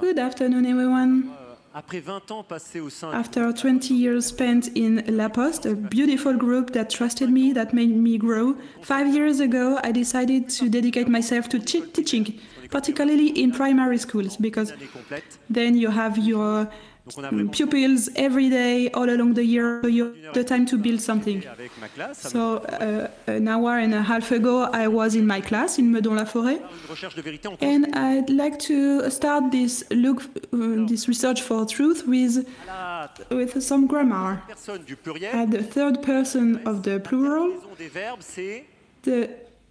Good afternoon, everyone. After 20 years spent in La Poste, a beautiful group that trusted me, that made me grow, 5 years ago I decided to dedicate myself to teaching, particularly in primary schools, because then you have your pupils every day, all along the year, so you have the time to build something. So an hour and a half ago, I was in my class in Meudon-la-Forêt, and I'd like to start this research for truth with some grammar. At the third person of the plural,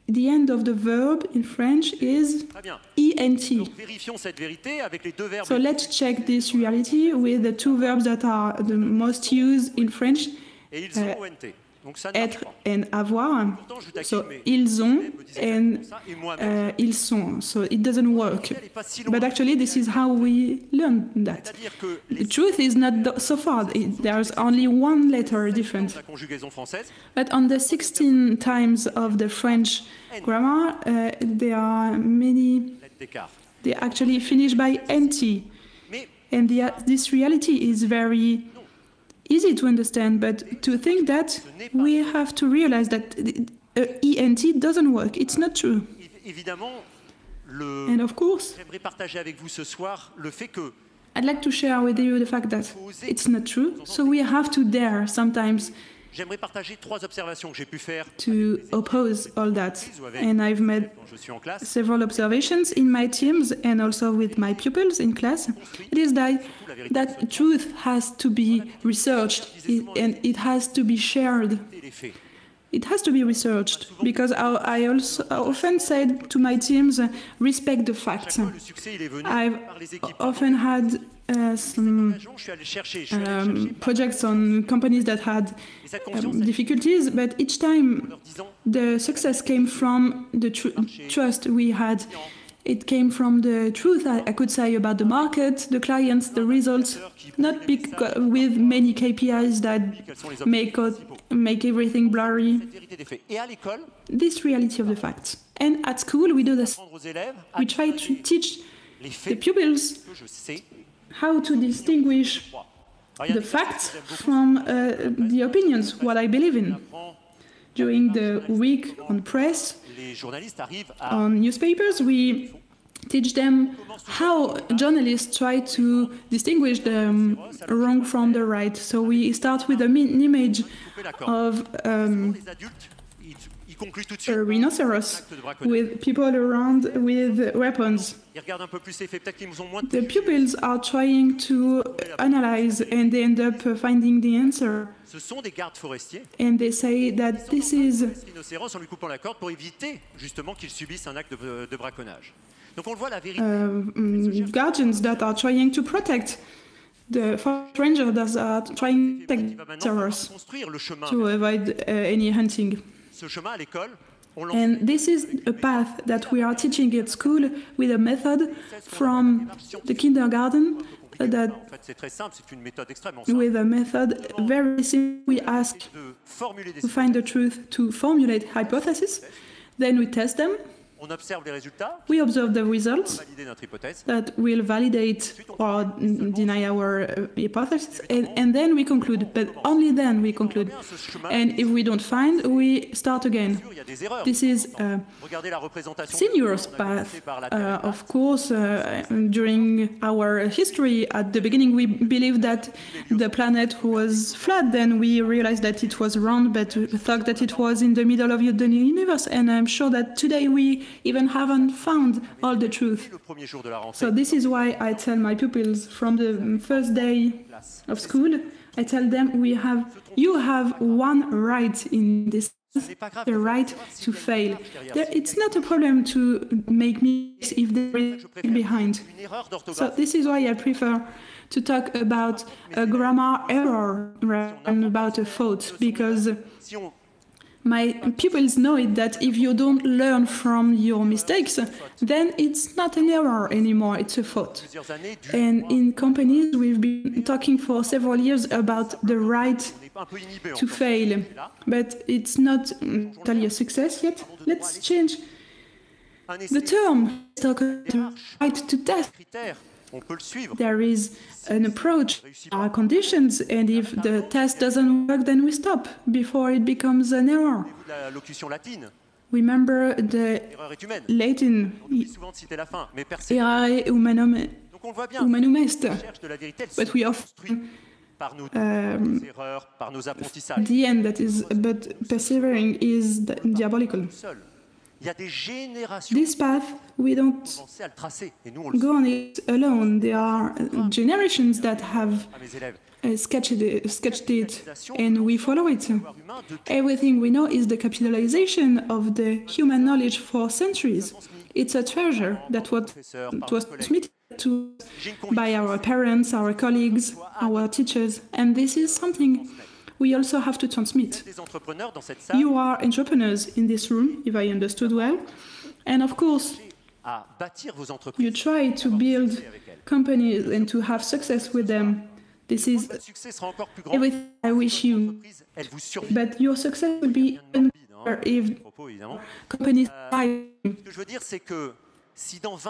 the end of the verb in French is ent. So let's check this reality with the two verbs that are the most used in French, être and avoir. So ils ont and ils sont. So it doesn't work. But actually this is how we learn that. The truth is not so far. There's only one letter different. But on the 16 times of the French grammar, there are many. They actually finish by ent. And this reality is very easy to understand, but to think that we have to realize that ENT doesn't work. It's not true. And of course, I'd like to share with you the fact that it's not true, so we have to dare sometimes to oppose all that. And I've made several observations in my teams and also with my pupils in class. It is that truth has to be researched and it has to be shared. It has to be researched because I also often said to my teams, respect the facts. I've often had some projects on companies that had difficulties, but each time the success came from the trust we had. It came from the truth I could say about the market, the clients, the results, not with many KPIs that make everything blurry. This reality of the facts. And at school we do this. We try to teach the pupils how to distinguish the facts from the opinions, what I believe in. During the week on press, on newspapers, we teach them how journalists try to distinguish the wrong from the right. So we start with an image of a rhinoceros with people around with weapons. The pupils are trying to analyze and they end up finding the answer. And they say that this is guardians that are trying to protect the rangers that are trying to protect terrorists to avoid any hunting. And this is a path that we are teaching at school with a method from the kindergarten with a method very simple. We ask to find the truth, to formulate hypotheses, then we test them. We observe the results that will validate or deny our hypothesis, and then we conclude, but only then we conclude. And if we don't find, we start again. This is a senior's path. Of course, during our history, at the beginning we believed that the planet was flat, then we realized that it was round, but we thought that it was in the middle of the universe, and I'm sure that today we even haven't found all the truth. So this is why I tell my pupils from the first day of school, I tell them you have one right in this, the right to fail. It's not a problem to make mistakes if there is behind. So this is why I prefer to talk about a grammar error rather than about a fault, because my pupils know it that if you don't learn from your mistakes, then it's not an error anymore, it's a fault. And in companies, we've been talking for several years about the right to fail, but it's not totally a success yet. Let's change The term right to test. There is an approach, there are conditions, and if the test doesn't work, then we stop before it becomes an error. Remember the Latin, errare humanum est, but we often the end that is, but persevering is diabolical. This path, we don't go on it alone. There are generations that have sketched it, and we follow it. Everything we know is the capitalization of the human knowledge for centuries. It's a treasure that was transmitted to by our parents, our colleagues, our teachers, and this is something we also have to transmit. You are entrepreneurs in this room, if I understood well, and of course, you try to build companies and to have success with them. This is everything I wish you, but your success will be even better if companies die.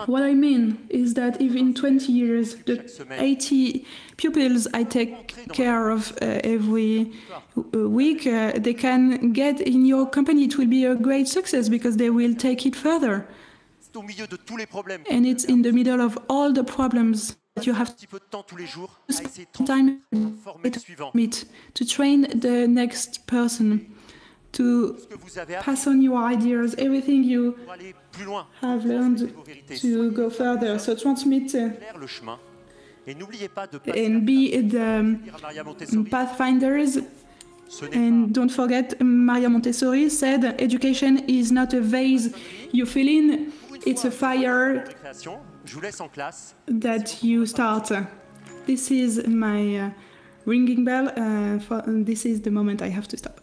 What I mean is that if in 20 years, the 80 pupils I take care of every week, they can get in your company, it will be a great success because they will take it further. And it's in the middle of all the problems that you have to spend time to train the next person, to pass on your ideas, everything you have learned to go further. So transmit and be the pathfinders. And don't forget, Maria Montessori said, education is not a vase you fill in, it's a fire that you start. This is my ringing bell. This is the moment I have to stop.